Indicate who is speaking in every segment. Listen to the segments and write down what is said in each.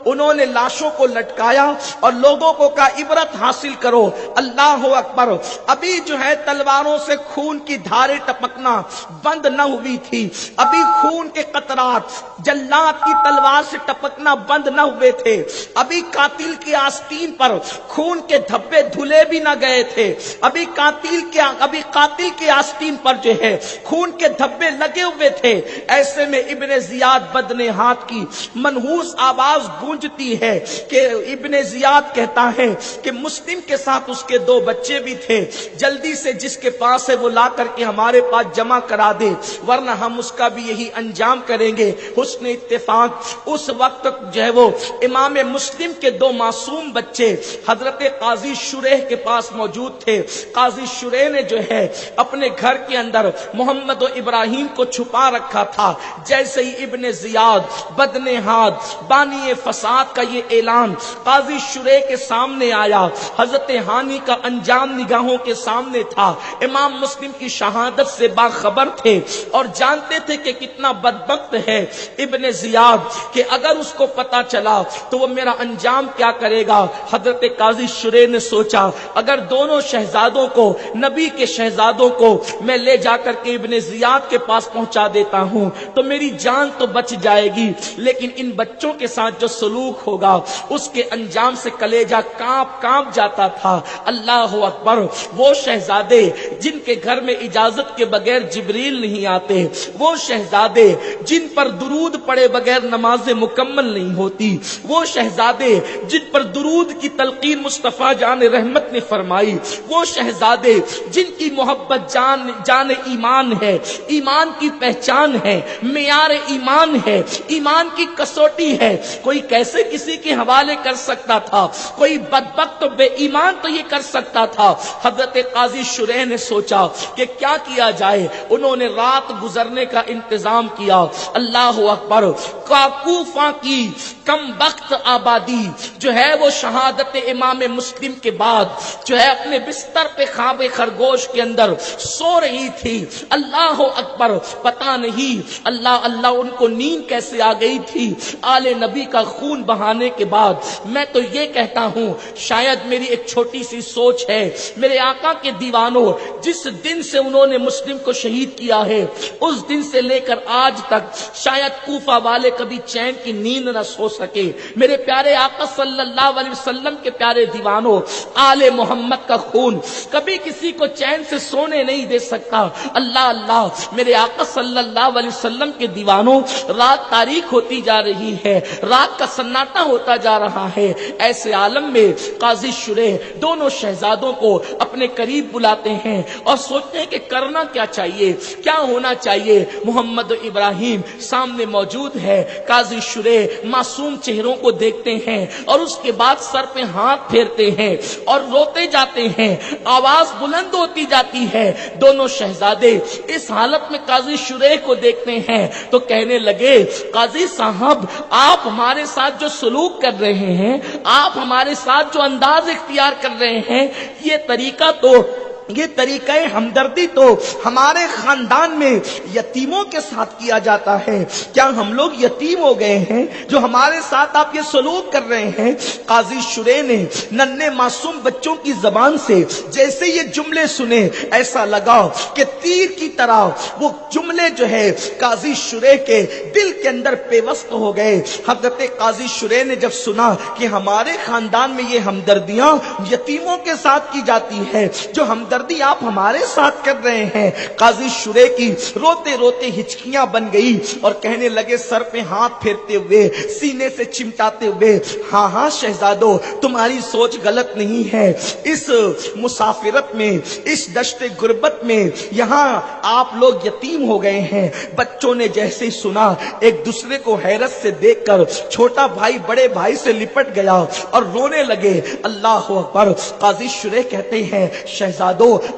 Speaker 1: انہوں نے لاشوں کو لٹکایا اور لوگوں کو کہا عبرت حاصل کرو، اللہ اکبر۔ ابھی جو ہے تلواروں سے خون کی دھاریں ٹپکنا بند نہ ہوئی تھی، ابھی خون کے قطرات جلاد کی تلوار سے ٹپکنا بند نہ ہوئے تھے، ابھی قاتل کی آستین پر خون کے دھبے دھلے بھی نہ گئے تھے، ابھی قاتل کی آستین پر جو ہے خون کے دھبے لگے ہوئے تھے۔ ایسے میں ابن زیاد بدنہاد کی منحوس آواز گونجتی ہے کہ ابن زیاد کہتا ہے کہ مسلم کے ساتھ اس کے 2 بچے بھی تھے، جلدی سے جس کے پاس ہے وہ لا کر کے ہمارے پاس جمع کرا دے ورنہ ہم اس کا بھی یہی انجام کریں گے۔ حسن اتفاق اس وقت جو ہے وہ امام مسلم کے 2 معصوم بچے حضرت قاضی شریح کے پاس موجود تھے۔ قاضی شریح نے جو ہے اپنے گھر کے اندر محمد و ابراہیم کو چھپا رکھا تھا۔ جیسے ہی ابن زیاد بدنہاد بانی فساد کا یہ اعلان قاضی شریح کے سامنے آیا، حضرت ہانی کا انجام نگاہوں کے سامنے تھا، امام مسلم کی شہادت سے باخبر تھے اور جانتے تھے کہ کتنا بدبخت ہے ابن زیاد کہ اگر اس کو پتا چلا تو وہ میرا انجام کیا کرے گا۔ حضرت قاضی شریح نے سوچا اگر دونوں شہزادوں کو، نبی کے شہزادوں کو میں لے جا کر کے ابن زیاد کے پاس پہنچا دیتا ہوں تو میری جان تو بچ جائے گی، لیکن ان بچوں کے ساتھ جو سلوک ہوگا اس کے انجام سے کلیجہ کانپ جاتا تھا۔ اللہ اکبر، وہ شہزادے جن کے گھر میں اجازت کے بغیر جبریل نہیں آتے، وہ شہزادے جن پر درود پڑے بغیر نماز مکمل نہیں ہوتی، وہ شہزادے جن پر درود کی تلقین مصطفیٰ جان رحمت نے فرمائی، وہ شہزادے جن کی محبت جان ایمان ہے، ایمان کی پہچان ہے، معیار ایمان ہے، ایمان کی کسوٹی ہے، کوئی کیسے کسی کے حوالے کر سکتا تھا؟ کوئی بدبخت بے ایمان تو یہ کر سکتا تھا۔ حضرت قاضی شریح نے سوچا کہ کیا کیا جائے، انہوں نے رات گزرنے کا انتظام کیا۔ اللہ اکبر، کوفہ کی کم بخت آبادی جو ہے وہ شہادت امام مسلم کے بعد جو ہے اپنے بستر پہ خواب خرگوش کے اندر سو رہی تھی۔ اللہ اکبر، پتہ نہیں اللہ ان کو نیند کیسے آ گئی تھی آل نبی کا خون بہانے کے بعد۔ میں تو یہ کہتا ہوں شاید میری ایک چھوٹی سی سوچ ہے، میرے آقا کے دیوانوں، جس دن سے انہوں نے مسلم کو شہید کیا ہے اس دن سے لے کر آج تک شاید کوفہ والے کبھی چین کی نیند نہ سو سکے۔ میرے پیارے آقا صلی اللہ علیہ وسلم کے پیارے دیوانوں، آل محمد کا خون کبھی کسی کو چین سے سونے نہیں دے سکتا۔ اللہ، میرے آقا صلی اللہ علیہ وسلم کے دیوانوں، رات تاریک ہوتی جا رہی ہے، رات کا سناٹا ہوتا جا رہا ہے۔ ایسے عالم میں قاضی شریح دونوں شہزادوں کو اپنے قریب بلاتے ہیں اور سوچتے ہیں کہ کرنا کیا چاہیے، کیا ہونا چاہیے۔ محمد و ابراہیم سامنے موجود ہے، قاضی شریح معصوم چہروں کو دیکھتے ہیں اور اس کے بعد سر پہ ہاتھ پھیرتے ہیں اور روتے جاتے ہیں، آواز بلند ہوتی جاتی ہے۔ دونوں شہزادے اس حالت میں قاضی شریح کو دیکھتے ہیں تو کہنے لگے قاضی صاحب، آپ ہمارے ساتھ جو سلوک کر رہے ہیں، آپ ہمارے ساتھ جو انداز اختیار کر رہے ہیں، یہ طریقہ ہمدردی تو ہمارے خاندان میں یتیموں کے ساتھ کیا جاتا ہے، کیا ہم لوگ یتیم ہو گئے ہیں جو ہمارے ساتھ آپ یہ سلوک کر رہے ہیں؟ قاضی شریح نے ننھے معصوم بچوں کی زبان سے جیسے یہ جملے سنے ایسا لگا کہ تیر کی طرح وہ جملے جو ہے قاضی شریح کے دل کے اندر پیوست ہو گئے۔ حضرت قاضی شریح نے جب سنا کہ ہمارے خاندان میں یہ ہمدردیاں یتیموں کے ساتھ کی جاتی ہے، جو ہمدردی آپ ہمارے ساتھ کر رہے ہیں، قاضی شریح کی روتے روتے ہچکیاں بن گئی اور کہنے لگے سر پہ ہاتھ پھیرتے ہوئے، سینے سے چمٹاتے ہوئے، ہاں شہزادو، تمہاری سوچ غلط نہیں ہے۔ اس مسافرت میں، اس دشت غربت میں یہاں آپ لوگ یتیم ہو گئے ہیں۔ بچوں نے جیسے ہی سنا ایک دوسرے کو حیرت سے دیکھ کر چھوٹا بھائی بڑے بھائی سے لپٹ گیا اور رونے لگے۔ اللہ اکبر، قاضی شریح کہتے ہیں شہزادو دو,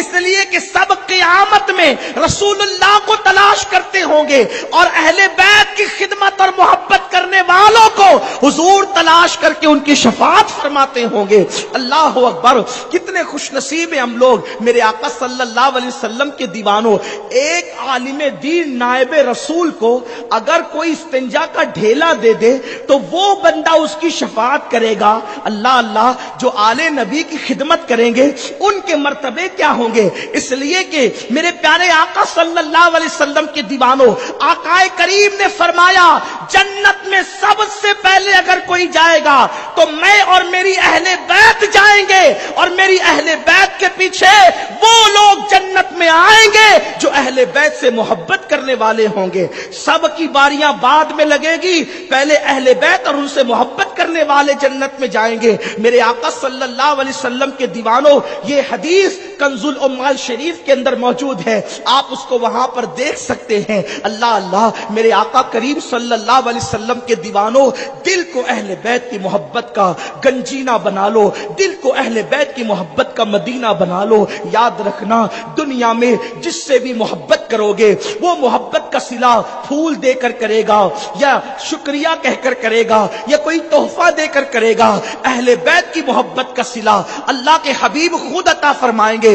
Speaker 1: اس لیے کہ سب قیامت میں رسول اللہ کو تلاش کرتے ہوں گے اور اہل بیت کی خدمت اور محبت کرنے والوں کو حضور تلاش کر کے ان کی شفاعت فرماتے ہوں گے۔ اللہ اکبر، کتنے خوش نصیب ہیں ہم لوگ میرے آقا صلی اللہ علیہ وسلم کے دیوانوں۔ ایک عالم دین نائب رسول کو اگر کوئی استنجا کا ڈھیلا دے دے تو وہ بندہ اس کی شفاعت کرے گا۔ اللہ اللہ، جو آل نبی کی خدمت کریں گے ان کے مرتبے کیا ہوں گے؟ اس لیے کہ میرے پیارے آقا صلی اللہ علیہ وسلم کے دیوانوں، آقا کریم نے فرمایا جنت میں سب سے پہلے اگر کوئی جائے گا تو میں اور میری اہل بیت جائیں گے، اور میری اہل بیت کے پیچھے وہ لوگ جنت میں آئیں گے جو اہل بیت سے محبت کرنے والے ہوں گے۔ سب کی باریاں بعد میں لگے گی، پہلے اہل بیت اور ان سے محبت کرنے والے جنت میں جائیں گے۔ میرے آقا صلی اللہ علیہ وسلم کے دیوانوں، یہ حدیث کنز الاموال شریف کے اندر موجود ہے، آپ اس کو وہاں پر دیکھ سکتے ہیں۔ اللہ اللہ، میرے آقا کریم صلی اللہ علیہ وسلم کے دیوانوں، دل کو اہل بیت کی محبت کا گنجینہ بنا لو، دل کو اہل بیت کی محبت کا مدینہ بنا لو۔ یاد رکھنا، دنیا میں جس سے بھی محبت کرو گے وہ محبت کا صلہ پھول دے کر کرے گا، یا شکریہ کہہ کر کرے گا، یا کوئی تحفہ دے کر کرے گا۔ اہل بیت کی محبت کا صلہ اللہ کے حبیب خود عطا فرمائیں گے۔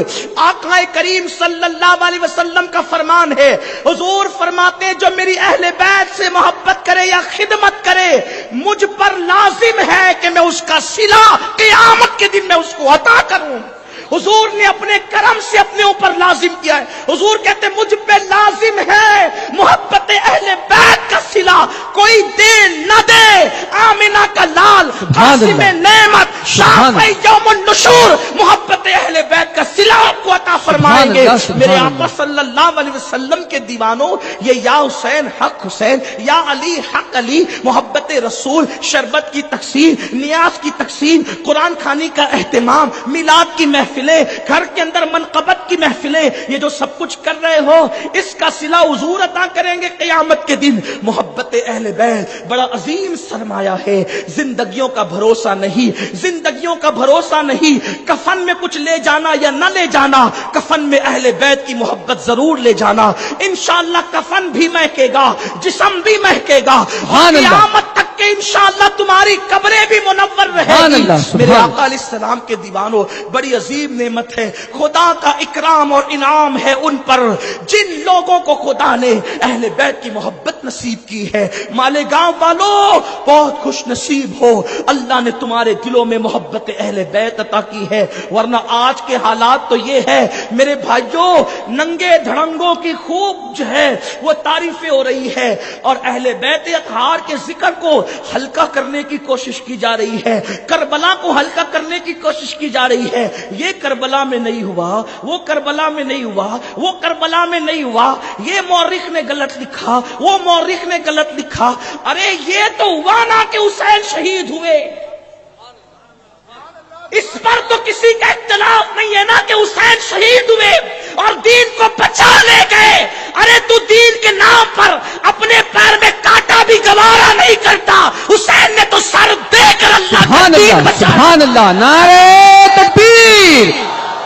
Speaker 1: آقا کریم صلی اللہ علیہ وسلم کا فرمان ہے، حضور فرماتے ہیں جو میری اہل بیت سے محبت کرے یا خدمت کرے مجھ پر لازم ہے کہ میں اس کا صلہ قیامت کے دن میں اس کو عطا کروں۔ حضور نے اپنے کرم سے اپنے اوپر لازم کیا ہے۔ حضور کہتے ہیں مجھ پہ لازم ہے محبت اہل بیت کا صلہ، کوئی دے نہ دے۔ آمنہ کا لال، قاسم نعمت، شافعی یوم النشور، محبت اہل بیت کا صلہ آپ کو عطا فرمائیں گے۔ میرے آقا صلی اللہ علیہ وسلم کے دیوانوں، یہ یا حسین حق حسین، یا علی حق علی، محبت رسول، شربت کی تقسیم، نیاز کی تقسیم، قرآن خوانی کا اہتمام، میلاد کی محفلیں، گھر کے اندر منقبت کی محفلیں، یہ جو سب کچھ کر رہے ہو اس کا صلہ حضور عطا کریں گے قیامت کے دن۔ محبت اہل بیت بڑا عظیم سرمایہ ہے، زندگیوں کا بھروسہ نہیں، زندگیوں کا بھروسہ نہیں، کفن میں کچھ لے جانا یا نہ لے جانا، کفن میں اہل بیت کی محبت ضرور لے جانا۔ انشاءاللہ کفن بھی مہکے گا، جسم بھی مہکے گا، قیامت تک کہ انشاءاللہ تمہاری قبریں بھی منور رہے گی۔ میرے آقا علیہ السلام کے دیوانوں، بڑی عظیم نعمت ہے، خدا کا اکرام اور انعام ہے ان پر جن لوگوں کو خدا نے اہل بیت کی محبت نصیب کی ہے۔ مالیگاؤں والوں بہت خوش نصیب ہو، اللہ نے تمہارے دلوں میں محبت اہل بیت عطا کی ہے، ورنہ آج کے حالات تو یہ ہے میرے بھائیوں، ننگے دھڑنگوں کی خوب جو ہے وہ تعریفیں ہو رہی ہے، اور اہل بیت اطہار کے ذکر کو ہلکا کرنے کی کوشش کی جا رہی ہے، کربلا کو ہلکا کرنے کی کوشش کی جا رہی ہے۔ یہ کربلا میں نہیں ہوا، وہ کربلا میں نہیں ہوا، وہ کربلا میں نہیں ہوا، یہ مورخ نے غلط لکھا، وہ مورخ نے غلط لکھا۔ ارے یہ تو ہوا نا کہ حسین شہید ہوئے، اس پر تو کسی کا اختلاف نہیں ہے نا کہ حسین شہید ہوئے اور دین کو بچا لے گئے۔ ارے تو دین کے نام پر اپنے پیر میں کانٹا بھی گوارا نہیں کرتا، حسین نے تو سر دے کر اللہ کا دین بچا۔
Speaker 2: سبحان اللہ، نعرہ تکبیر،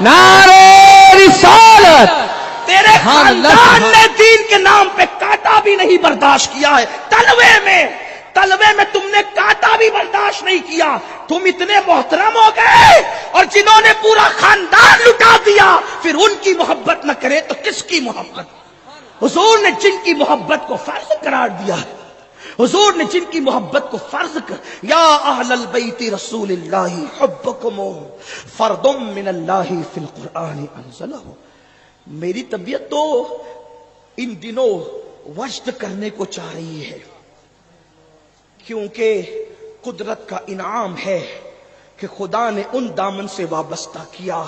Speaker 2: نعرہ رسالت۔
Speaker 1: تیرے خاندان نے دین کے نام پہ کانٹا بھی نہیں برداشت کیا ہے، تلوے میں تم نے کانٹا بھی برداشت نہیں کیا۔ تم اتنے محترم ہو گئے، اور جنہوں نے پورا خاندان لٹا دیا پھر ان کی محبت نہ کرے تو کس کی محبت؟ حضور نے جن کی محبت کو فرض قرار دیا ہے، حضور نے جن کی محبت کو فرض کر، یا اہل البیت رسول اللہ حبکم فرد من اللہ فی القرآن انزلہ۔ میری طبیعت تو ان دنوں وجد کرنے کو چاہ رہی ہے، کیونکہ قدرت کا انعام ہے کہ خدا نے ان دامن سے وابستہ کیا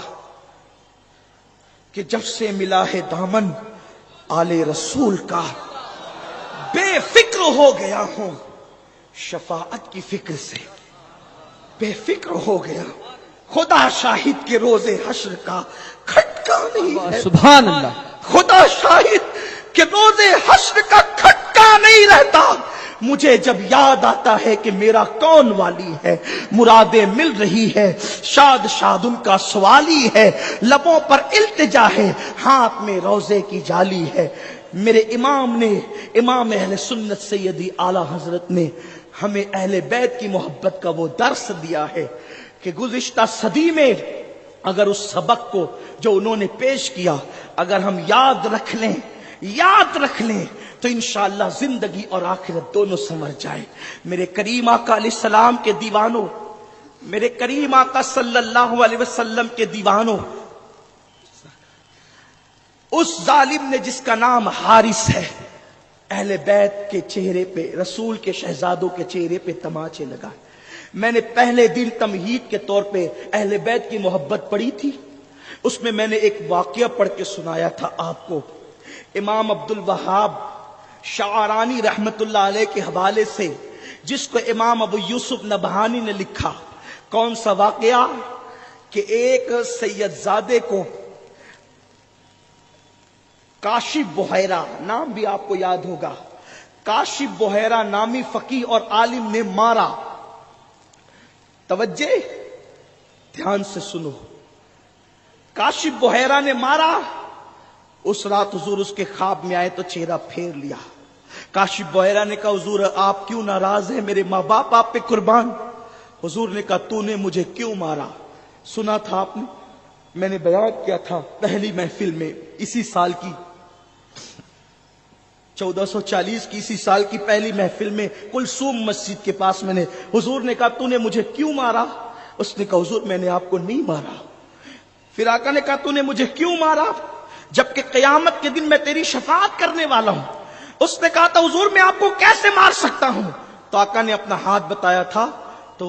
Speaker 1: کہ جب سے ملا ہے دامن آل رسول کا، بے فکر ہو گیا ہوں شفاعت کی فکر سے، بے فکر ہو گیا۔ خدا شاہد کے روز حشر کا کھٹکا نہیں ہے،
Speaker 2: سبحان اللہ،
Speaker 1: خدا شاہد کہ روز حشر کا کھٹکا نہیں رہتا۔ مجھے جب یاد آتا ہے کہ میرا کون والی ہے، مرادیں مل رہی ہے، شاد شاد ان کا سوالی ہے، لبوں پر التجا ہے، ہاتھ میں روزے کی جالی ہے۔ میرے امام نے، امام اہل سنت سیدی اعلی حضرت نے ہمیں اہل بیت کی محبت کا وہ درس دیا ہے کہ گزشتہ صدی میں اگر اس سبق کو جو انہوں نے پیش کیا اگر ہم یاد رکھ لیں تو انشاءاللہ زندگی اور آخرت دونوں سنور جائے۔ میرے کریم آقا علیہ السلام کے دیوانوں، میرے کریم آقا صلی اللہ علیہ وسلم کے دیوانوں، اس ظالم نے جس کا نام حارث ہے، اہل بیت کے چہرے پہ، رسول کے شہزادوں کے چہرے پہ تماچے لگائے۔ میں نے پہلے دن تمہید کے طور پہ اہل بیت کی محبت پڑھی تھی، اس میں نے ایک واقعہ پڑھ کے سنایا تھا آپ کو۔ امام عبد الوہاب شعرانی رحمت اللہ علیہ کے حوالے سے، جس کو امام ابو یوسف نبہانی نے لکھا۔ کون سا واقعہ؟ کہ ایک سید زادے کو کاشف بحیرہ، نام بھی آپ کو یاد ہوگا، کاشف بحیرہ نامی فقیہ اور عالم نے مارا۔ توجہ، دھیان سے سنو۔ کاشف بحیرہ نے مارا۔ اس رات حضور اس کے خواب میں آئے تو چہرہ پھیر لیا۔ کاشف بحیرہ نے کہا حضور آپ کیوں ناراض ہیں، میرے ماں باپ آپ پہ قربان۔ حضور نے کہا تو نے مجھے کیوں مارا؟ سنا تھا آپ نے، میں نے بیان کیا تھا پہلی محفل میں، اسی سال کی 1440 کی، اسی سال کی پہلی محفل میں کلثوم مسجد کے پاس میں نے، حضور نے کہا تو نے مجھے کیوں مارا؟ اس نے کہا حضور میں نے آپ کو نہیں مارا۔ پھر آقا نے کہا تو نے مجھے کیوں مارا جبکہ قیامت کے دن میں تیری شفاعت کرنے والا ہوں؟ اس نے کہا تھا حضور میں آپ کو کیسے مار سکتا ہوں؟ تو آقا نے اپنا ہاتھ بتایا تھا، تو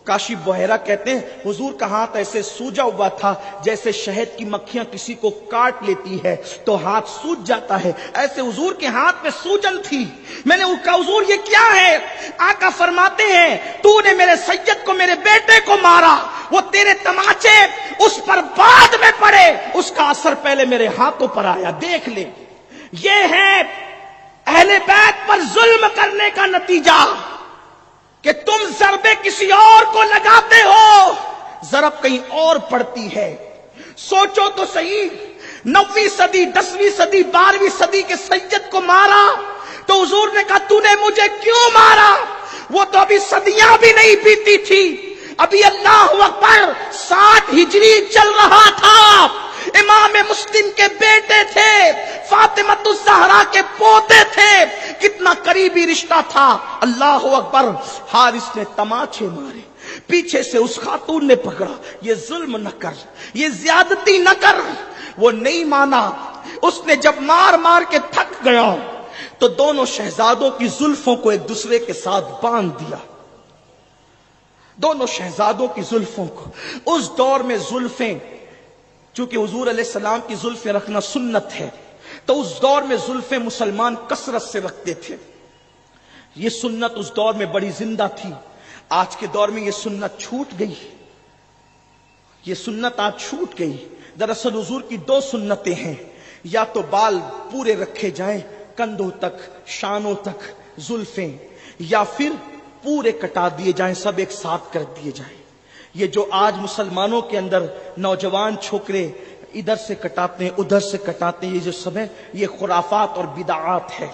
Speaker 1: کاشف بحیرہ کہتے ہیں حضور کا ہاتھ ایسے سوجا ہوا تھا جیسے شہد کی مکھیاں کسی کو کاٹ لیتی ہے تو ہاتھ سوج جاتا ہے، ایسے حضور کے ہاتھ میں سوجن تھی۔ میں نے کہا حضور یہ کیا ہے؟ آقا فرماتے ہیں تو نے میرے سید کو، میرے بیٹے کو مارا، وہ تیرے تماچے اس پر بعد میں پڑے، اس کا اثر پہلے میرے ہاتھوں پر آیا، دیکھ لے۔ یہ ہے اہل بیت پر ظلم کرنے کا نتیجہ کہ تم ضربے کسی اور کو لگاتے ہو، ضرب کہیں اور پڑتی ہے۔ سوچو تو صحیح، 9ویں صدی، 10ویں صدی، 12ویں صدی کے سید کو مارا تو حضور نے کہا تو نے مجھے کیوں مارا؟ وہ تو ابھی صدیاں بھی نہیں بیتی تھی، ابھی اللہ اکبر 60 ہجری چل رہا تھا، امام مسلم کے بیٹے تھے، فاطمہ الزہرا کے پوتے تھے، کتنا قریبی رشتہ تھا۔ اللہ اکبر، حارث نے تماچے مارے، پیچھے سے اس خاتون نے پکڑا، یہ ظلم نہ کر، یہ زیادتی نہ کر۔ وہ نہیں مانا، اس نے جب مار مار کے تھک گیا تو دونوں شہزادوں کی زلفوں کو ایک دوسرے کے ساتھ باندھ دیا، دونوں شہزادوں کی زلفوں کو۔ اس دور میں زلفیں، چونکہ حضور علیہ السلام کی زلفیں رکھنا سنت ہے، تو اس دور میں زلفیں مسلمان کثرت سے رکھتے تھے۔ یہ سنت اس دور میں بڑی زندہ تھی۔ آج کے دور میں یہ سنت چھوٹ گئی، یہ سنت آج چھوٹ گئی۔ دراصل حضور کی 2 سنتیں ہیں، یا تو بال پورے رکھے جائیں کندھوں تک، شانوں تک زلفیں، یا پھر پورے کٹا دیے جائیں، سب ایک ساتھ کر دیے جائیں۔ یہ جو آج مسلمانوں کے اندر نوجوان چھوکرے ادھر سے کٹاتے ہیں ادھر سے کٹاتے ہیں، یہ جو سب ہے یہ خرافات اور بدعات ہے۔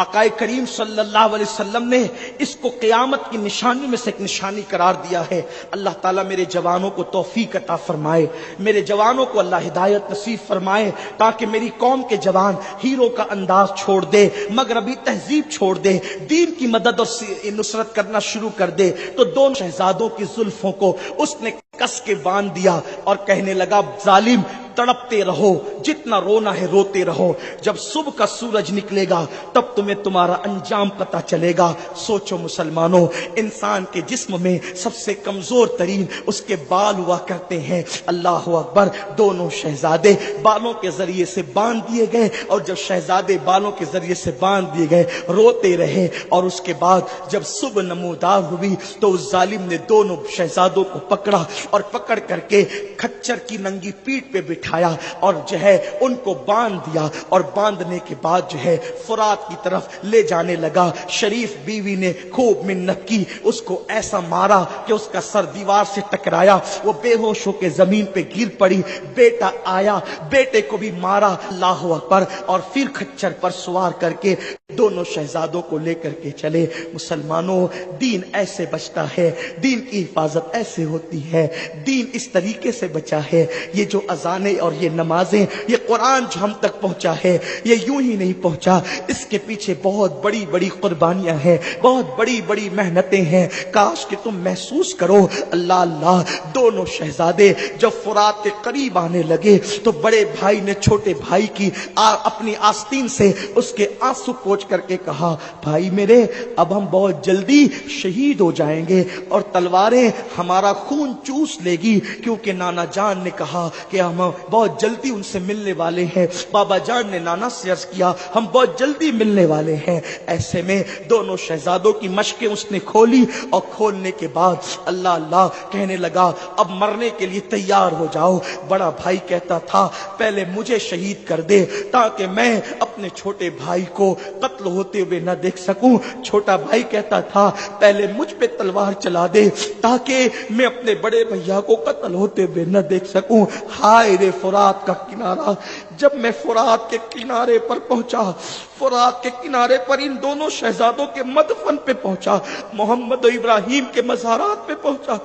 Speaker 1: آقا کریم صلی اللہ علیہ وسلم نے اس کو قیامت کی نشانی میں سے ایک نشانی قرار دیا ہے۔ اللہ تعالیٰ میرے جوانوں کو توفیق عطا فرمائے، میرے جوانوں کو اللہ ہدایت نصیب فرمائے، تاکہ میری قوم کے جوان ہیرو کا انداز چھوڑ دے، مغربی تہذیب چھوڑ دے، دین کی مدد اور نصرت کرنا شروع کر دے۔ تو 2 شہزادوں کی زلفوں کو اس نے کس کے باندھ دیا اور کہنے لگا ظالم تڑپتے رہو، جتنا رونا ہے روتے رہو، جب صبح کا سورج نکلے گا تب تمہیں تمہارا انجام پتہ چلے گا۔ سوچو مسلمانوں، انسان کے جسم میں سب سے کمزور ترین اس کے بال ہوا کرتے ہیں۔ اللہ اکبر، دونوں شہزادے بالوں کے ذریعے سے باندھ دیے گئے، اور جب شہزادے بالوں کے ذریعے سے باندھ دیے گئے روتے رہے، اور اس کے بعد جب صبح نمودار ہوئی تو اس ظالم نے دونوں شہزادوں کو پکڑا اور پکڑ کر کے کھچر کی ننگی پیٹھ پہ بٹھا بٹھایا اور جو ہے ان کو باندھ دیا، اور باندھنے کے بعد جو ہے فرات کی طرف لے جانے لگا۔ شریف بیوی نے خوب منت کی، اس کو ایسا مارا کہ اس کا سر دیوار سے ٹکرایا، وہ بے ہوش ہو کے زمین پہ گر پڑی۔ بیٹا آیا، بیٹے کو بھی مارا، اللہ اکبر، اور پھر کھچر پر سوار کر کے دونوں شہزادوں کو لے کر کے چلے۔ مسلمانوں، دین ایسے بچتا ہے، دین کی حفاظت ایسے ہوتی ہے، دین اس طریقے سے بچا ہے۔ یہ جو اذانیں اور یہ نمازیں، یہ قرآن جو ہم تک پہنچا ہے، یہ یوں ہی نہیں پہنچا، اس کے پیچھے بہت بڑی بڑی قربانیاں ہیں، بہت بڑی بڑی محنتیں ہیں۔ کاش کہ تم محسوس کرو۔ اللہ اللہ، دونوں شہزادے جب فرات کے قریب آنے لگے تو بڑے بھائی نے چھوٹے بھائی کی اپنی آستین سے اس کے آنسو پوچھ کر کے کہا، بھائی میرے، اب ہم بہت جلدی شہید ہو جائیں گے اور تلواریں ہمارا خون چوس لے گی، کیونکہ نانا جان نے کہا کہ ہم بہت جلدی ان سے ملنے والے ہیں۔ بابا جان نے نانا سے عرض کیا، ہم بہت جلدی ملنے والے ہیں۔ ایسے میں دونوں شہزادوں کی مشقیں اس نے کھولی، اور کھولنے کے بعد اللہ اللہ کہنے لگا، اب مرنے کے لیے تیار ہو جاؤ۔ بڑا بھائی کہتا تھا، پہلے مجھے شہید کر دے تاکہ میں اپنے چھوٹے بھائی کو قتل ہوتے ہوئے نہ دیکھ سکوں۔ چھوٹا بھائی کہتا تھا، پہلے مجھ پہ تلوار چلا دے تاکہ میں اپنے بڑے بھیا کو قتل ہوتے ہوئے نہ دیکھ سکوں۔ ہائے رے فرات کا کنارہ! جب میں فرات کے کنارے پر پہنچا، فرات کے کنارے پر ان دونوں شہزادوں کے مدفن پہ پہنچا، محمد و ابراہیم کے مزارات پہ پہنچا،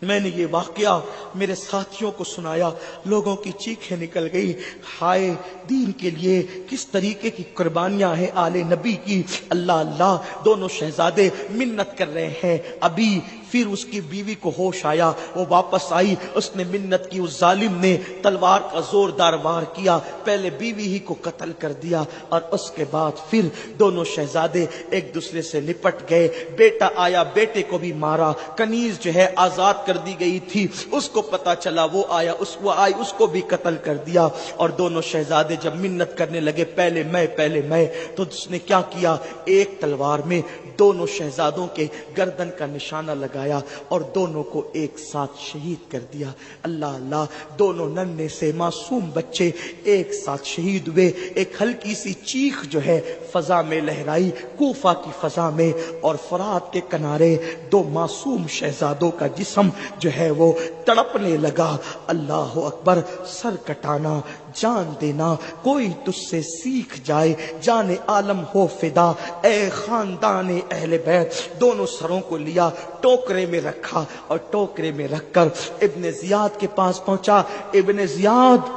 Speaker 1: میں نے یہ واقعہ میرے ساتھیوں کو سنایا، لوگوں کی چیخیں نکل گئی۔ ہائے، دین کے لیے کس طریقے کی قربانیاں ہیں آل نبی کی۔ اللہ اللہ، دونوں شہزادے منت کر رہے ہیں۔ ابھی پھر اس کی بیوی کو ہوش آیا، وہ واپس آئی، اس نے منت کی، اس ظالم نے تلوار کا زوردار وار کیا، پہلے بیوی ہی کو قتل کر دیا، اور اس کے بعد پھر دونوں شہزادے ایک دوسرے سے لپٹ گئے۔ بیٹا آیا، بیٹے کو بھی مارا، کنیز جو ہے آزاد کر دی گئی تھی، اس کو پتا چلا، وہ آیا، اس کو بھی قتل کر دیا۔ اور دونوں شہزادے جب منت کرنے لگے، پہلے میں، تو اس نے کیا کیا، ایک تلوار میں دونوں شہزادوں کے گردن کا نشانہ لگایا اور دونوں کو ایک ساتھ شہید کر دیا۔ اللہ اللہ، دونوں ننھے سے معصوم بچے ایک ساتھ شہید ہوئے۔ ایک ہلکی سی چیخ جو ہے فضا میں لہرائی، کوفہ کی فضا میں، اور فرات کے کنارے دو معصوم شہزادوں کا جسم جو ہے وہ تڑپنے لگا۔ اللہ اکبر! سر کٹانا، جان دینا، کوئی تجھ سے سیکھ جائے، جان عالم ہو فدا، اے خاندان اہل بیت۔ دونوں سروں کو لیا، ٹوکرے میں رکھا، اور ٹوکرے میں رکھ کر ابن زیاد کے پاس پہنچا۔ ابن زیاد،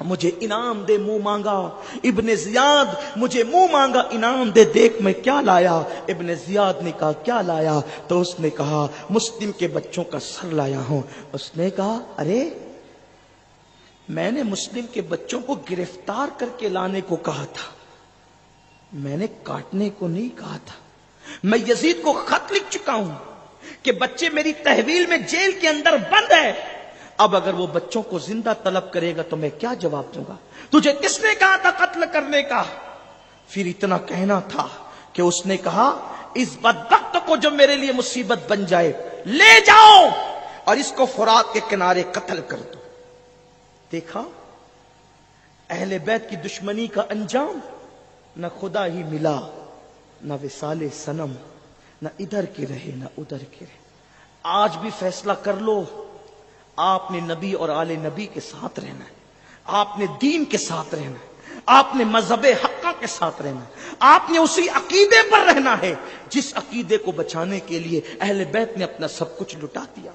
Speaker 1: مجھے انعام دے، منہ مانگا۔ ابن زیاد، مجھے منہ مانگا، انعام دے، دیکھ میں کیا لایا۔ ابن زیاد نے کہا، کیا لایا؟ تو اس نے کہا، مسلم کے بچوں کا سر لایا ہوں۔ اس نے کہا، ارے میں نے مسلم کے بچوں کو گرفتار کر کے لانے کو کہا تھا، میں نے کاٹنے کو نہیں کہا تھا۔ میں یزید کو خط لکھ چکا ہوں کہ بچے میری تحویل میں جیل کے اندر بند ہے، اب اگر وہ بچوں کو زندہ طلب کرے گا تو میں کیا جواب دوں گا؟ تجھے کس نے کہا تھا قتل کرنے کا؟ پھر اتنا کہنا تھا کہ اس نے کہا، اس بدبخت کو جو میرے لیے مصیبت بن جائے لے جاؤ اور اس کو فرات کے کنارے قتل کر دو۔ دیکھا اہل بیت کی دشمنی کا انجام، نہ خدا ہی ملا، نہ وصال صنم، نہ ادھر کے رہے نہ ادھر کے رہے۔ آج بھی فیصلہ کر لو، آپ نے نبی اور آل نبی کے ساتھ رہنا ہے، آپ نے دین کے ساتھ رہنا ہے، آپ نے مذہب حقہ کے ساتھ رہنا ہے، آپ نے اسی عقیدے پر رہنا ہے جس عقیدے کو بچانے کے لیے اہل بیت نے اپنا سب کچھ لٹا دیا۔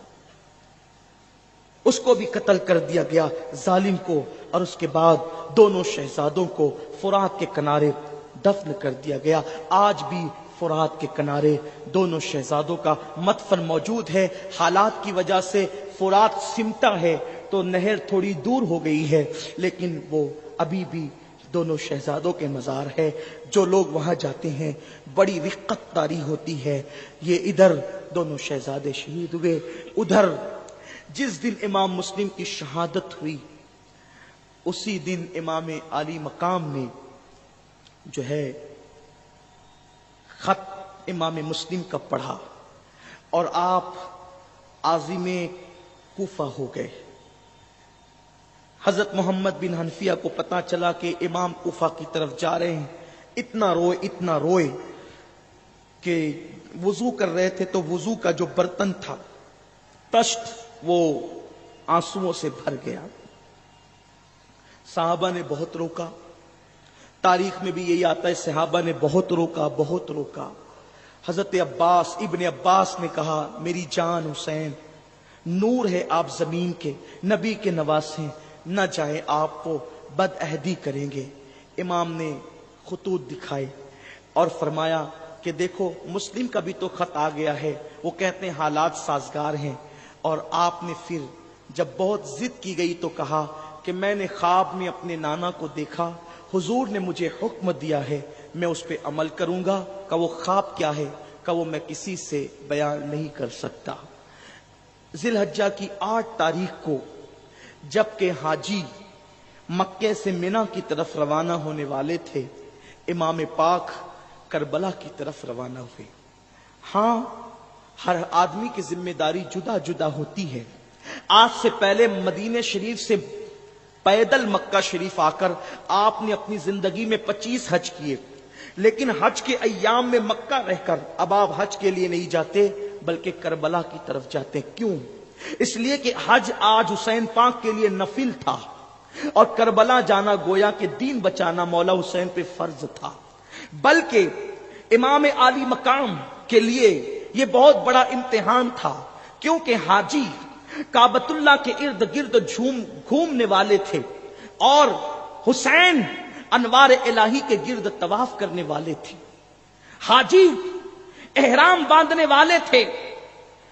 Speaker 1: اس کو بھی قتل کر دیا گیا، ظالم کو، اور اس کے بعد دونوں شہزادوں کو فرات کے کنارے دفن کر دیا گیا۔ آج بھی فرات کے کنارے دونوں شہزادوں کا مدفن موجود ہے۔ حالات کی وجہ سے فرات سمٹا ہے تو نہر تھوڑی دور ہو گئی ہے، لیکن وہ ابھی بھی دونوں شہزادوں کے مزار ہے۔ جو لوگ وہاں جاتے ہیں بڑی رقت طاری ہوتی ہے۔ یہ ادھر دونوں شہزادے شہید ہوئے، ادھر جس دن امام مسلم کی شہادت ہوئی اسی دن امام عالی مقام نے جو ہے خط امام مسلم کا پڑھا، اور آپ عازم کوفہ ہو گئے۔ حضرت محمد بن حنفیہ کو پتا چلا کہ امام کوفہ کی طرف جا رہے ہیں، اتنا روئے کہ وضو کر رہے تھے تو وضو کا جو برتن تھا تشت وہ آنسوؤں سے بھر گیا۔ صحابہ نے بہت روکا، تاریخ میں بھی یہی آتا ہے صحابہ نے بہت روکا۔ حضرت ابن عباس نے کہا میری جان حسین، نور ہے آپ زمین کے، نبی کے نواسے، نہ چاہے آپ کو بد عہدی کریں گے۔ امام نے خطوط دکھائے اور فرمایا کہ دیکھو مسلم کا بھی تو خط آ گیا ہے، وہ کہتے ہیں حالات سازگار ہیں۔ اور آپ نے پھر جب بہت ضد کی گئی تو کہا کہ میں نے خواب میں اپنے نانا کو دیکھا، حضور نے مجھے حکم دیا ہے، میں اس پہ عمل کروں گا۔ کہ وہ خواب کیا ہے، کہ وہ میں کسی سے بیان نہیں کر سکتا۔ ذی الحجہ کی 8 تاریخ کو جبکہ حاجی مکے سے منی کی طرف روانہ ہونے والے تھے، امام پاک کربلا کی طرف روانہ ہوئے۔ ہاں، ہر آدمی کی ذمہ داری جدا جدا ہوتی ہے۔ آج سے پہلے مدینہ شریف سے پیدل مکہ شریف آ کر آپ نے اپنی زندگی میں 25 حج کیے، لیکن حج کے ایام میں مکہ رہ کر اب آپ حج کے لیے نہیں جاتے بلکہ کربلا کی طرف جاتے۔ کیوں؟ اس لیے کہ حج آج حسین پاک کے لیے نفل تھا اور کربلا جانا گویا کہ دین بچانا مولا حسین پہ فرض تھا۔ بلکہ امام عالی مقام کے لیے یہ بہت بڑا امتحان تھا، کیونکہ حاجی کعبۃ اللہ کے ارد گرد گھومنے والے تھے اور حسین انوار الہی کے گرد طواف کرنے والے تھے۔ حاجی احرام باندھنے والے تھے،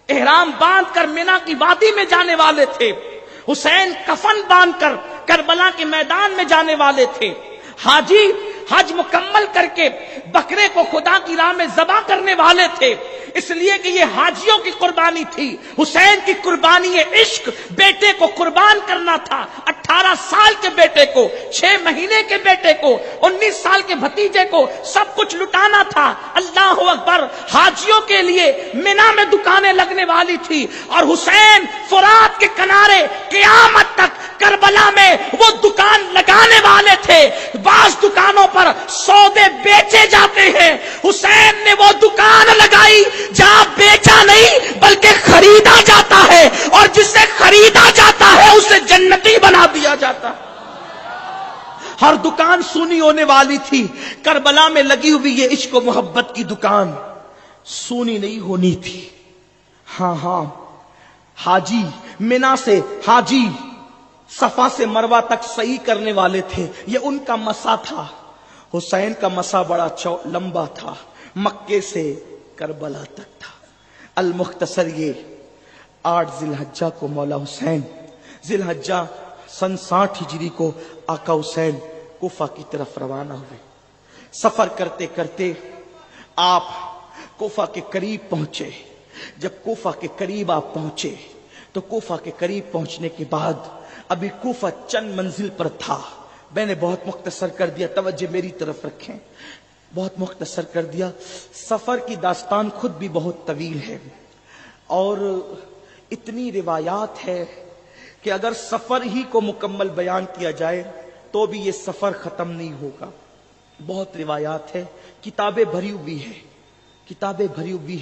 Speaker 1: احرام باندھ کر مینا کی وادی میں جانے والے تھے۔ حسین کفن باندھ کر کربلا کے میدان میں جانے والے تھے۔ حاجی حج مکمل کر کے بکرے کو خدا کی راہ میں ذبح کرنے والے تھے، اس لیے کہ یہ حاجیوں کی قربانی تھی۔ حسین کی قربانی عشق بیٹے کو قربان کرنا تھا، 18 سال کے بیٹے کو، 6 مہینے کے بیٹے کو، 19 سال کے بھتیجے کو سب کچھ لٹانا تھا۔ اللہ اکبر! حاجیوں کے لیے مینا میں دکانیں لگنے والی تھی اور حسین فرات کے کنارے قیامت تک کربلا میں وہ دکان لگانے والے تھے۔ بعض دکانوں پر سودے بیچے جاتے ہیں، حسین نے وہ دکان لگائی جہاں بیچا نہیں بلکہ خریدا جاتا ہے، اور جسے خریدا جاتا ہے اسے جنتی بنا دیا جاتا ہے۔ ہر دکان سونی ہونے والی تھی، کربلا میں لگی ہوئی یہ عشق و محبت کی دکان سونی نہیں ہونی تھی۔ ہاں، حاجی مینا سے حاجی صفا سے مروہ تک سعی کرنے والے تھے، یہ ان کا مسا تھا۔ حسین کا مسا بڑا لمبا تھا، مکے سے کربلا تک تھا۔ المختصر یہ 8 ذی الحجہ کو مولا حسین، ذی الحجہ سن 60 ہجری کو آقا حسین کوفہ کی طرف روانہ ہوئے۔ سفر کرتے کرتے آپ کوفہ کے قریب پہنچے۔ جب کوفہ کے قریب آپ پہنچے تو کوفہ کے قریب پہنچنے کے بعد ابھی کوفہ چند منزل پر تھا۔ میں نے بہت مختصر کر دیا، توجہ میری طرف رکھیں، بہت مختصر کر دیا۔ سفر کی داستان خود بھی بہت طویل ہے اور اتنی روایات ہے کہ اگر سفر ہی کو مکمل بیان کیا جائے تو بھی یہ سفر ختم نہیں ہوگا۔ بہت روایات ہے، کتابیں بھری ہوئی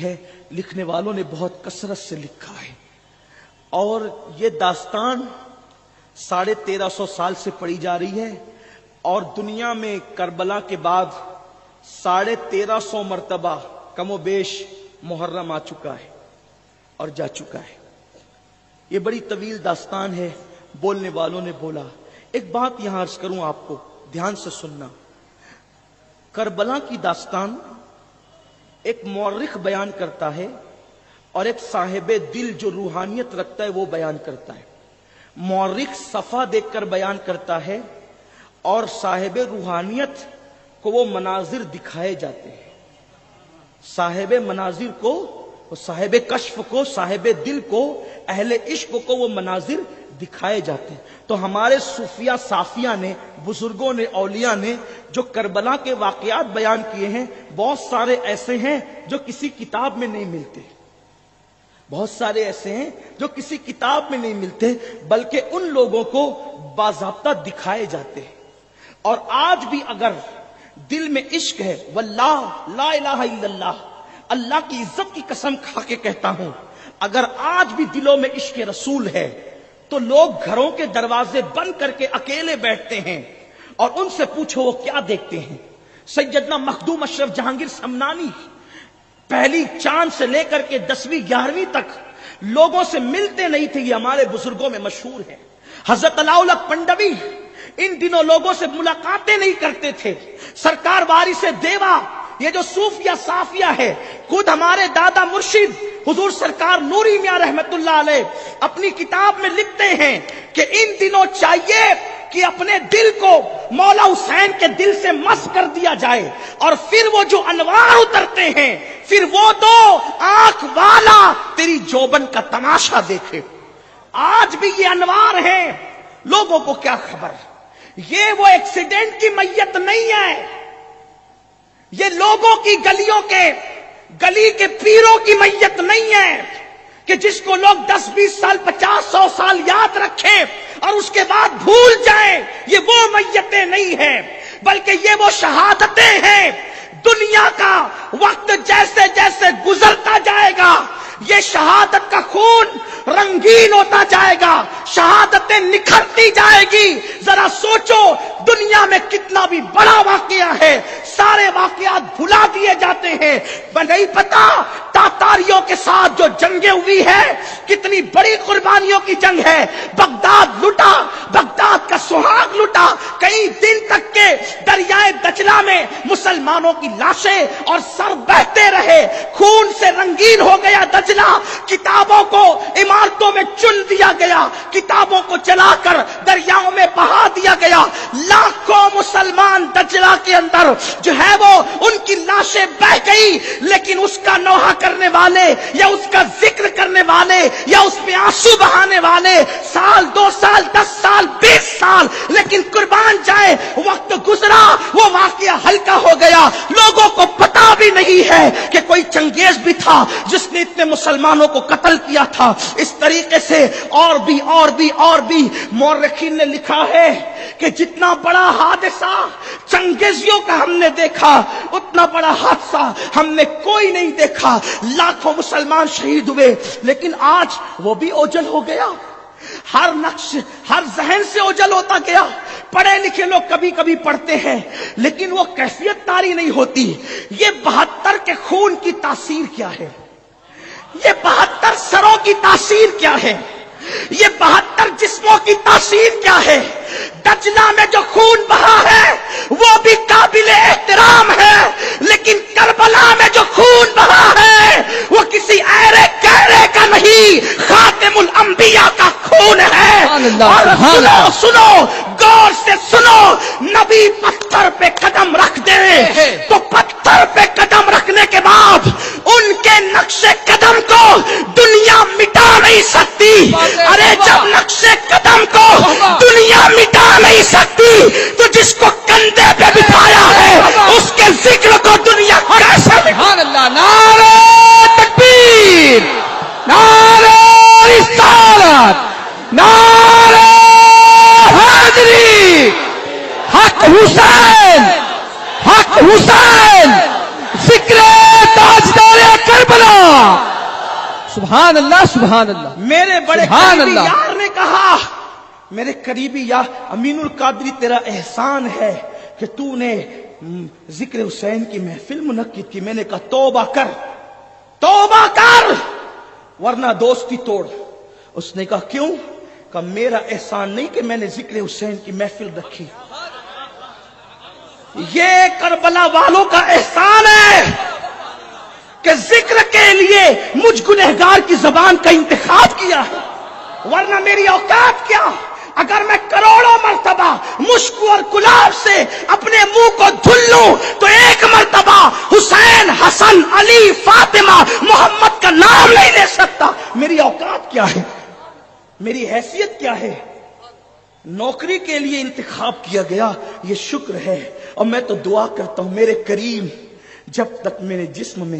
Speaker 1: ہے، لکھنے والوں نے بہت کثرت سے لکھا ہے، اور یہ داستان 1350 سال سے پڑھی جا رہی ہے، اور دنیا میں کربلا کے بعد 1350 مرتبہ کم و بیش محرم آ چکا ہے اور جا چکا ہے۔ یہ بڑی طویل داستان ہے، بولنے والوں نے بولا۔ ایک بات یہاں عرض کروں آپ کو، دھیان سے سننا۔ کربلا کی داستان ایک مورخ بیان کرتا ہے اور ایک صاحب دل جو روحانیت رکھتا ہے وہ بیان کرتا ہے۔ مورخ صفحہ دیکھ کر بیان کرتا ہے اور صاحب روحانیت کو وہ مناظر دکھائے جاتے ہیں۔ صاحب مناظر کو، صاحب کشف کو، صاحب دل کو، اہل عشق کو وہ مناظر دکھائے جاتے ہیں۔ تو ہمارے صوفیہ صافیہ نے، بزرگوں نے، اولیاء نے جو کربلا کے واقعات بیان کیے ہیں، بہت سارے ایسے ہیں جو کسی کتاب میں نہیں ملتے۔ بہت سارے ایسے ہیں جو کسی کتاب میں نہیں ملتے، بلکہ ان لوگوں کو باضابطہ دکھائے جاتے ہیں۔ اور آج بھی اگر دل میں عشق ہے، واللہ لا الہ الا اللہ، اللہ کی عزت کی قسم کھا کے کہتا ہوں، اگر آج بھی دلوں میں عشق رسول ہے تو لوگ گھروں کے دروازے بند کر کے اکیلے بیٹھتے ہیں اور ان سے پوچھو وہ کیا دیکھتے ہیں۔ سیدنا مخدوم اشرف جہانگیر سمنانی پہلی چاند سے لے کر کے 10ویں 11ویں تک لوگوں سے ملتے نہیں تھے، یہ ہمارے بزرگوں میں مشہور ہے۔ حضرت علاؤلق پنڈوی ان دنوں لوگوں سے ملاقاتیں نہیں کرتے تھے۔ سرکار وارث دیوا، یہ جو صوفیہ صافیہ ہے، خود ہمارے دادا مرشد حضور سرکار نوری میاں رحمت اللہ علیہ اپنی کتاب میں لکھتے ہیں کہ ان دنوں چاہیے کہ اپنے دل کو مولا حسین کے دل سے مس کر دیا جائے، اور پھر وہ جو انوار اترتے ہیں، پھر وہ تو آنکھ والا تیری جوبن کا تماشا دیکھے۔ آج بھی یہ انوار ہیں، لوگوں کو کیا خبر؟ یہ وہ ایکسیڈنٹ کی میت نہیں ہے، یہ لوگوں کی گلی کے پیروں کی میت نہیں ہے کہ جس کو لوگ 10 20 سال 50 100 سال یاد رکھیں اور اس کے بعد بھول جائیں۔ یہ وہ میتیں نہیں ہیں، بلکہ یہ وہ شہادتیں ہیں۔ دنیا کا وقت جیسے جیسے گزرتا جائے گا، یہ شہادت کا خون رنگین ہوتا جائے گا، شہادتیں نکھرتی جائے گی۔ ذرا سوچو، دنیا میں کتنا بھی بڑا واقعہ ہے، سارے واقعات بھلا دیے جاتے ہیں۔ نہیں پتا تاتاریوں کے ساتھ جو جنگیں ہوئی ہے، کتنی بڑی قربانیوں کی جنگ ہے۔ بغداد لٹا، بغداد کا سہاگ لٹا، کئی دن تک کے دریائے دجلہ میں مسلمانوں کی لاشیں اور سر بہتے رہے، خون سے رنگین ہو گیا دجلہ۔ کتابوں کو عمارتوں میں چن دیا گیا، کتابوں کو جلا کر دریاؤں میں بہا دیا گیا۔ لاکھوں مسلمان دجلہ کے اندر جو ہے وہ ان کی لاشیں بہ گئی، لیکن اس کا نوحہ کرنے والے یا اس کا ذکر کرنے والے یا اس پہ آنسو بہانے والے سال 2 سال 10 سال 20 سال، لیکن قربان جائے وقت گزرا، وہ واقعہ ہلکا ہو گیا۔ لوگوں کو پتا بھی نہیں ہے کہ کوئی چنگیز بھی تھا جس نے اتنے مسلمانوں کو قتل کیا تھا۔ اس طریقے سے اور بھی مورخین نے لکھا ہے کہ جتنا بڑا حادثہ چنگیزیوں کا ہم نے دیکھا، اتنا بڑا حادثہ ہم نے کوئی نہیں دیکھا۔ لاکھوں مسلمان شہید ہوئے، لیکن آج وہ بھی اوجل ہو گیا۔ ہر نقش، ہر ذہن سے اوجل ہوتا گیا۔ پڑھے لکھے لوگ کبھی کبھی پڑھتے ہیں، لیکن وہ کیفیت طاری نہیں ہوتی۔ یہ 72 کے خون کی تاثیر کیا ہے؟ یہ 72 سروں کی تاثیر کیا ہے؟ یہ 72 جسموں کی تاثیر کیا ہے؟ دجلہ میں جو خون بہا ہے وہ بھی قابل احترام ہے، لیکن کربلا میں جو خون بہا ہے وہ کسی ایرے گہرے کا نہیں، خاتم الانبیاء کا خون ہے۔ اور سنو غور سے سنو، نبی پتھر پہ قدم رکھ دے تو پتھر پہ قدم رکھنے کے بعد ان کے نقش قدم کو دنیا مٹا نہیں سکتی۔ ارے جب نقش قدم کو دنیا مٹا نہیں سکتی تو جس کو کندھے پہ بٹھایا ہے اس کے ذکر کو دنیا کیسے؟
Speaker 2: سبحان اللہ، نعرہ تکبیر، نعرہ رسالت، نعرہ حیدری، حق حسین، حق حسین، ذکر تاجدار کربلا۔ سبحان اللہ، سبحان اللہ۔
Speaker 1: میرے بڑے
Speaker 2: سبحان
Speaker 1: قریبی
Speaker 2: اللہ۔
Speaker 1: یار نے کہا، میرے قریبی یا امین القادری، تیرا احسان ہے کہ تو نے ذکر حسین کی محفل منعقد کی۔ میں نے کہا توبہ کر، توبہ کر، ورنہ دوستی توڑ۔ اس نے کہا کیوں؟ کہا میرا احسان نہیں کہ میں نے ذکر حسین کی محفل رکھی، یہ کربلا والوں کا احسان ہے کہ ذکر کے لیے مجھ گنہگار کی زبان کا انتخاب کیا ہے، ورنہ میری اوقات کیا؟ اگر میں کروڑوں مرتبہ مشک اور گلاب سے اپنے منہ کو دھل لوں تو ایک مرتبہ حسین، حسن، علی، فاطمہ، محمد کا نام نہیں لے سکتا۔ میری اوقات کیا ہے؟ میری حیثیت کیا ہے؟ نوکری کے لیے انتخاب کیا گیا، یہ شکر ہے۔ اور میں تو دعا کرتا ہوں میرے کریم، جب تک میرے جسم میں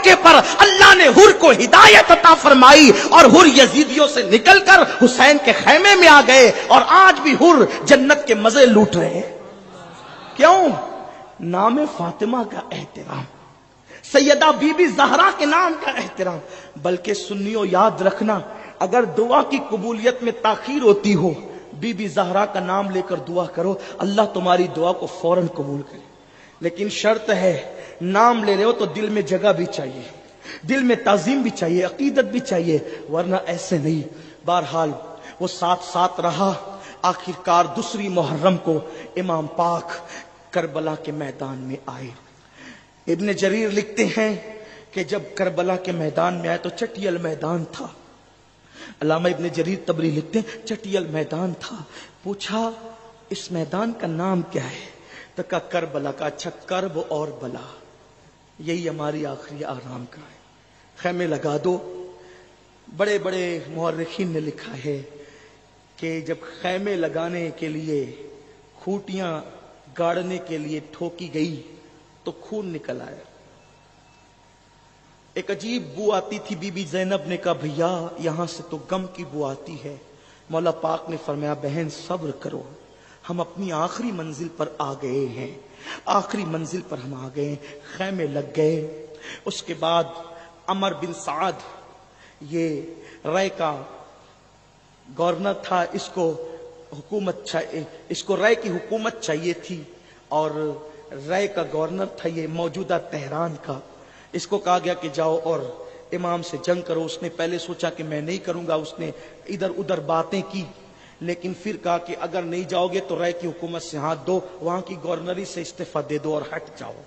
Speaker 1: موقع پر اللہ نے حر کو ہدایت عطا فرمائی اور حر یزیدیوں سے نکل کر حسین کے خیمے میں آ گئے اور آج بھی حر جنت کے مزے لوٹ رہے ہیں. کیوں؟ نام فاطمہ کا احترام، سیدہ بی بی زہرا کے نام کا احترام. بلکہ سنیوں یاد رکھنا، اگر دعا کی قبولیت میں تاخیر ہوتی ہو، بی بی زہرا کا نام لے کر دعا کرو، اللہ تمہاری دعا کو فوراً قبول کرے. لیکن شرط ہے، نام لے رہے ہو تو دل میں جگہ بھی چاہیے، دل میں تعظیم بھی چاہیے، عقیدت بھی چاہیے، ورنہ ایسے نہیں. بہرحال وہ ساتھ ساتھ رہا. آخرکار دوسری محرم کو امام پاک کربلا کے میدان میں آئے. ابن جریر لکھتے ہیں کہ جب کربلا کے میدان میں آئے تو چٹیل میدان تھا. علامہ ابن جریر طبری لکھتے ہیں چٹیل میدان تھا. پوچھا اس میدان کا نام کیا ہے؟ تو کہا کربلا کا. اچھا، کرب اور بلا یہی ہماری آخری آرام کا ہے، خیمے لگا دو. بڑے بڑے مورخین نے لکھا ہے کہ جب خیمے لگانے کے لیے کھوٹیاں گاڑنے کے لیے ٹھوکی گئی تو خون نکل آیا. ایک عجیب بو آتی تھی. بی بی زینب نے کہا بھیا یہاں سے تو غم کی بو آتی ہے. مولا پاک نے فرمایا بہن صبر کرو، ہم اپنی آخری منزل پر آ گئے ہیں، آخری منزل پر ہم آ گئے ہیں. خیمے لگ گئے. اس کے بعد عمر بن سعد، یہ رائے کا گورنر تھا، اس کو رائے کی حکومت چاہیے تھی، اور رائے کا گورنر تھا یہ موجودہ تہران کا. اس کو کہا گیا کہ جاؤ اور امام سے جنگ کرو. اس نے پہلے سوچا کہ میں نہیں کروں گا، اس نے ادھر ادھر باتیں کی، لیکن پھر کہا کہ اگر نہیں جاؤ گے تو رائے کی حکومت سے ہاتھ دو، وہاں کی گورنری سے استعفیٰ دے دو اور ہٹ جاؤ.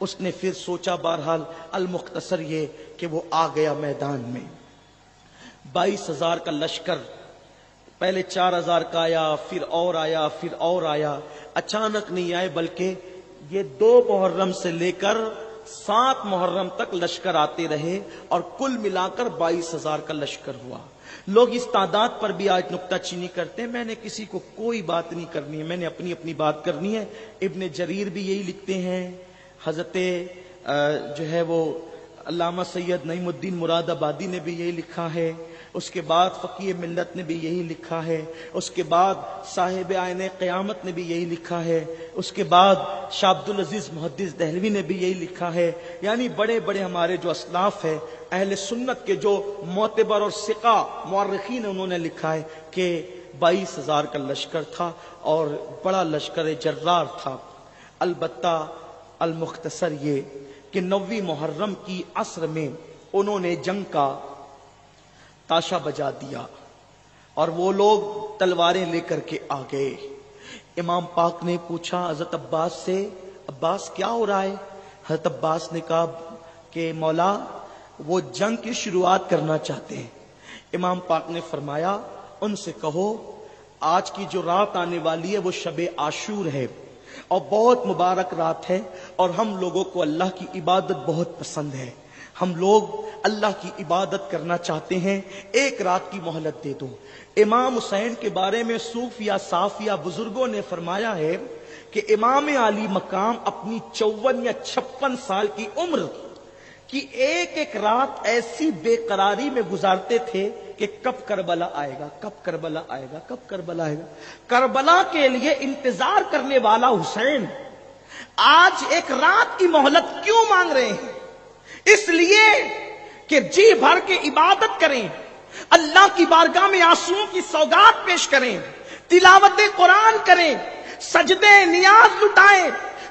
Speaker 1: اس نے پھر سوچا. بہرحال المختصر یہ کہ وہ آ گیا میدان میں. 22,000 کا لشکر، پہلے 4,000 کا آیا، پھر اور آیا، پھر اور آیا. اچانک نہیں آئے، بلکہ یہ 2 محرم سے لے کر 7 محرم تک لشکر آتے رہے، اور کل ملا کر 22,000 کا لشکر ہوا. لوگ اس تعداد پر بھی آج نکتہ چینی کرتے ہیں. میں نے کسی کو کوئی بات نہیں کرنی ہے، میں نے اپنی اپنی بات کرنی ہے. ابن جریر بھی یہی لکھتے ہیں، حضرت جو ہے وہ علامہ سید نعیم الدین مراد آبادی نے بھی یہی لکھا ہے. اس کے بعد فقیہ ملت نے بھی یہی لکھا ہے. اس کے بعد صاحب آئین قیامت نے بھی یہی لکھا ہے. اس کے بعد شاہ عبد العزیز محدث دہلوی نے بھی یہی لکھا ہے. یعنی بڑے بڑے ہمارے جو اسلاف ہے، اہل سنت کے جو معتبر اور ثقہ مورخین، انہوں نے لکھا ہے کہ 22,000 کا لشکر تھا اور بڑا لشکر جرار تھا. البتہ المختصر یہ کہ 9 محرم کی عصر میں انہوں نے جنگ کا تاشا بجا دیا اور وہ لوگ تلواریں لے کر کے آ گئے. امام پاک نے پوچھا حضرت عباس سے، عباس کیا ہو رہا ہے؟ حضرت عباس نے کہا کہ مولا وہ جنگ کی شروعات کرنا چاہتے ہیں. امام پاک نے فرمایا ان سے کہو آج کی جو رات آنے والی ہے وہ شب عاشور ہے اور بہت مبارک رات ہے، اور ہم لوگوں کو اللہ کی عبادت بہت پسند ہے. ہم لوگ اللہ کی عبادت کرنا چاہتے ہیں، ایک رات کی مہلت دے دو. امام حسین کے بارے میں صوفیہ صافیہ بزرگوں نے فرمایا ہے کہ امام عالی مقام اپنی 54 یا 56 سال کی عمر کی ایک ایک رات ایسی بے قراری میں گزارتے تھے کہ کب کربلا آئے گا، کب کربلا آئے گا، کب کربلا آئے گا. کربلا کے لیے انتظار کرنے والا حسین آج ایک رات کی مہلت کیوں مانگ رہے ہیں؟ اس لیے کہ جی بھر کے عبادت کریں، اللہ کی بارگاہ میں آنسوؤں کی سوگات پیش کریں، تلاوت قرآن کریں، سجدے نیاز لٹائیں،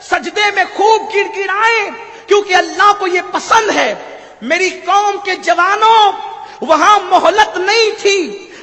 Speaker 1: سجدے میں خوب گڑ گڑائیں، کیونکہ اللہ کو یہ پسند ہے. میری قوم کے جوانوں، وہاں مہلت نہیں تھی،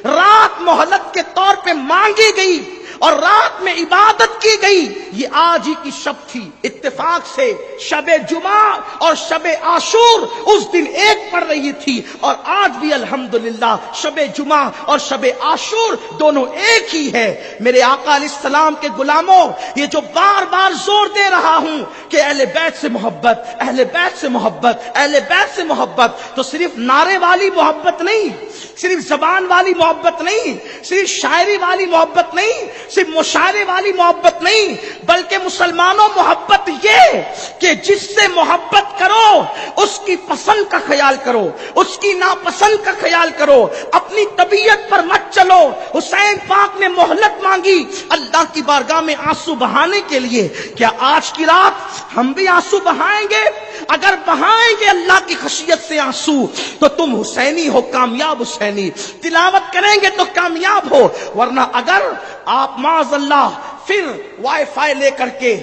Speaker 1: رات مہلت کے طور پہ مانگی گئی اور رات میں عبادت کی گئی. یہ آج ہی کی شب تھی. اتفاق سے شب جمعہ اور شب عاشور اس دن ایک پڑ رہی تھی، اور آج بھی الحمدللہ شب جمعہ اور شب عاشور دونوں ایک ہی ہے. میرے آقا علیہ السلام کے غلاموں، یہ جو بار بار زور دے رہا ہوں کہ اہل بیت سے محبت، اہل بیت سے محبت، اہل بیت سے محبت، تو صرف نعرے والی محبت نہیں، صرف زبان والی محبت نہیں، صرف شاعری والی محبت نہیں، صرف مشاعرے والی محبت نہیں، بلکہ مسلمانوں محبت یہ کہ جس سے محبت کرو اس کی پسند کا خیال کرو، اس کی ناپسند کا خیال کرو، اپنی طبیعت پر مت چلو۔ حسین پاک نے مہلت مانگی اللہ کی بارگاہ میں آنسو بہانے کے لیے۔ کیا آج کی رات ہم بھی آنسو بہائیں گے؟ اگر بہائیں گے اللہ کی خشیت سے آنسو تو تم حسینی ہو، کامیاب حسینی، تلاوت کریں گے تو کامیاب ہو، ورنہ اگر آپ معاذ اللہ پھر وائی فائی لے کر کے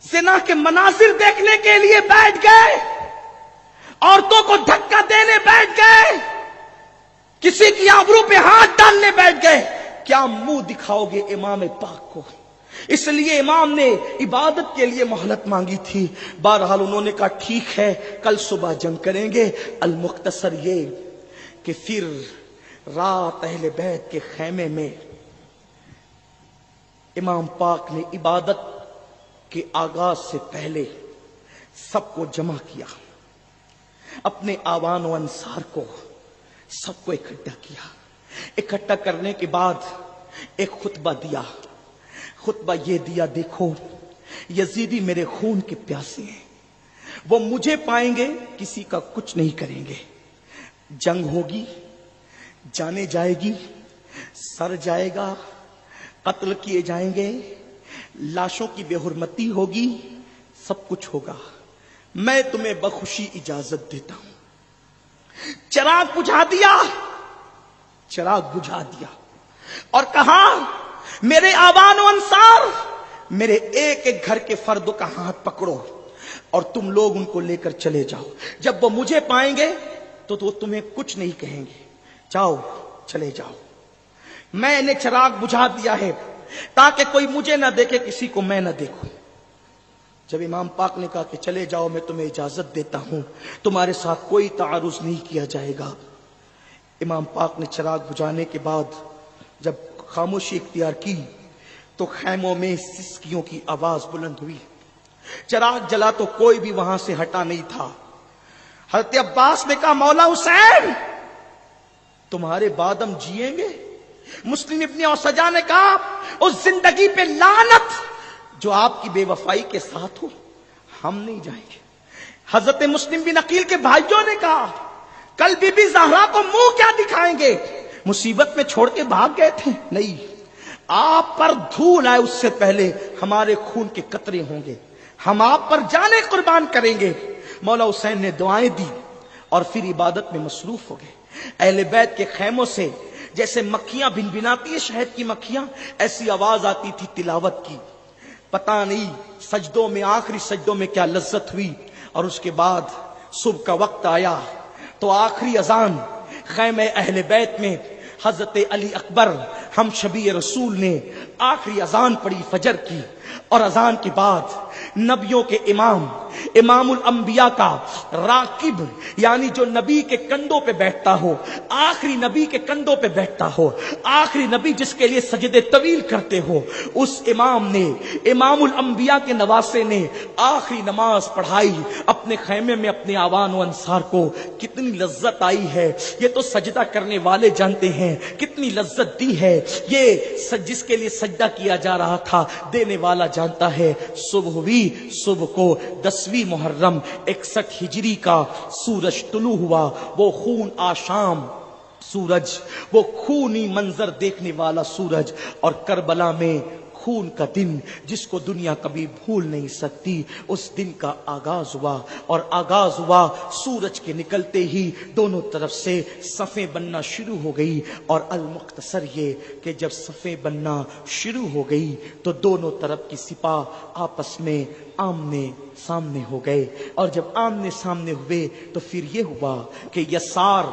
Speaker 1: زنا کے مناظر دیکھنے کے لیے بیٹھ گئے، عورتوں کو دھکا دینے بیٹھ گئے، کسی کی آبرو پہ ہاتھ ڈالنے بیٹھ گئے، کیا منہ دکھاؤ گے امام پاک کو؟ اس لیے امام نے عبادت کے لیے مہلت مانگی تھی۔ بہرحال انہوں نے کہا ٹھیک ہے کل صبح جنگ کریں گے۔ المختصر یہ کہ پھر رات اہل بیت کے خیمے میں امام پاک نے عبادت کے آغاز سے پہلے سب کو جمع کیا، اپنے آوان و انصار کو سب کو اکٹھا کیا۔ اکٹھا کرنے کے بعد ایک خطبہ دیا۔ خطبہ یہ دیا، دیکھو یزیدی میرے خون کے پیاسے ہیں، وہ مجھے پائیں گے کسی کا کچھ نہیں کریں گے، جنگ ہوگی، جانے جائے گی، سر جائے گا، قتل کیے جائیں گے، لاشوں کی بے حرمتی ہوگی، سب کچھ ہوگا، میں تمہیں بخوشی اجازت دیتا ہوں۔ چراغ بجھا دیا، چراغ بجھا دیا اور کہا میرے آبان و انصار، میرے ایک ایک گھر کے فردوں کا ہاتھ پکڑو اور تم لوگ ان کو لے کر چلے جاؤ، جب وہ مجھے پائیں گے تو وہ تمہیں کچھ نہیں کہیں گے، جاؤ چلے جاؤ۔ میں نے چراغ بجھا دیا ہے تاکہ کوئی مجھے نہ دیکھے، کسی کو میں نہ دیکھوں۔ جب امام پاک نے کہا کہ چلے جاؤ میں تمہیں اجازت دیتا ہوں، تمہارے ساتھ کوئی تعارض نہیں کیا جائے گا، امام پاک نے چراغ بجھانے کے بعد جب خاموشی اختیار کی تو خیموں میں سسکیوں کی آواز بلند ہوئی۔ چراغ جلا تو کوئی بھی وہاں سے ہٹا نہیں تھا۔ حضرت عباس نے کہا مولا حسین تمہارے بعد ہم جیئیں گے؟ مسلم ابن اوسجا نے کہا اس زندگی پہ لعنت جو آپ کی بے وفائی کے ساتھ ہو، ہم نہیں جائیں گے۔ حضرت مسلم بن عقیل کے بھائیوں نے کہا کل بی بی زہرا کو منہ کیا دکھائیں گے؟ مصیبت میں چھوڑ کے بھاگ گئے تھے، نہیں، آپ پر دھول آئے اس سے پہلے ہمارے خون کے قطرے ہوں گے، ہم آپ پر جانے قربان کریں گے۔ مولا حسین نے دعائیں دی اور پھر عبادت میں مصروف ہو گئے۔ اہل بیت کے خیموں سے جیسے مکھیاں بن بناتی ہے، شہد کی مکھیاں، ایسی آواز آتی تھی تلاوت کی۔ پتہ نہیں سجدوں میں، آخری سجدوں میں کیا لذت ہوئی۔ اور اس کے بعد صبح کا وقت آیا تو آخری اذان خیمہ اہل بیت میں حضرت علی اکبر ہم شبی رسول نے آخری اذان پڑھی فجر کی، اور اذان کے بعد نبیوں کے امام، امام الانبیاء کا راکب، یعنی جو نبی کے کندھوں پہ بیٹھتا ہو، آخری نبی کے کندھوں پہ بیٹھتا ہو، آخری نبی جس کے لیے سجدے طویل کرتے ہو، اس امام نے، امام الانبیاء کے نواسے نے آخری نماز پڑھائی اپنے خیمے میں اپنے آوان و انصار کو۔ کتنی لذت آئی ہے، یہ تو سجدہ کرنے والے جانتے ہیں کتنی لذت دی ہے، یہ جس کے لیے سجدہ کیا جا رہا تھا دینے والا جانتا ہے۔ صبح ہوئی، صبح کو 10ویں محرم 61 ہجری کا سورج طلوع ہوا، وہ خون آشام سورج، وہ خونی منظر دیکھنے والا سورج، اور کربلا میں خون کا دن جس کو دنیا کبھی بھول نہیں سکتی، اس دن کا آغاز ہوا۔ اور آغاز ہوا سورج کے نکلتے ہی دونوں طرف سے صفیں بننا شروع ہو گئی، اور المختصر یہ کہ جب صفیں بننا شروع ہو گئی تو دونوں طرف کی سپاہ آپس میں آمنے سامنے ہو گئے، اور جب آمنے سامنے ہوئے تو پھر یہ ہوا کہ یسار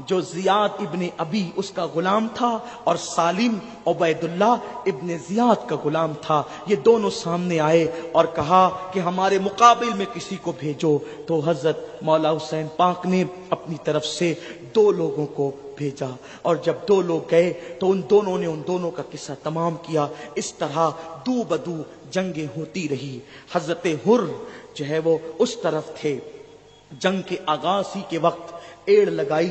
Speaker 1: جو زیاد ابن ابی اس کا غلام تھا، اور سالم عبید اللہ ابن زیاد کا غلام تھا، یہ دونوں سامنے آئے اور کہا کہ ہمارے مقابل میں کسی کو بھیجو۔ تو حضرت مولا حسین پاک نے اپنی طرف سے 2 لوگوں کو بھیجا، اور جب 2 لوگ گئے تو ان دونوں نے ان دونوں کا قصہ تمام کیا۔ اس طرح دو بدو جنگیں ہوتی رہی۔ حضرت حر جو ہے وہ اس طرف تھے، جنگ کے آغاز ہی کے وقت ایڑ لگائی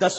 Speaker 1: 10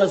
Speaker 1: 10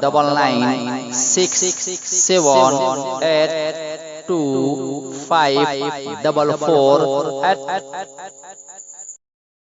Speaker 3: 9967825444।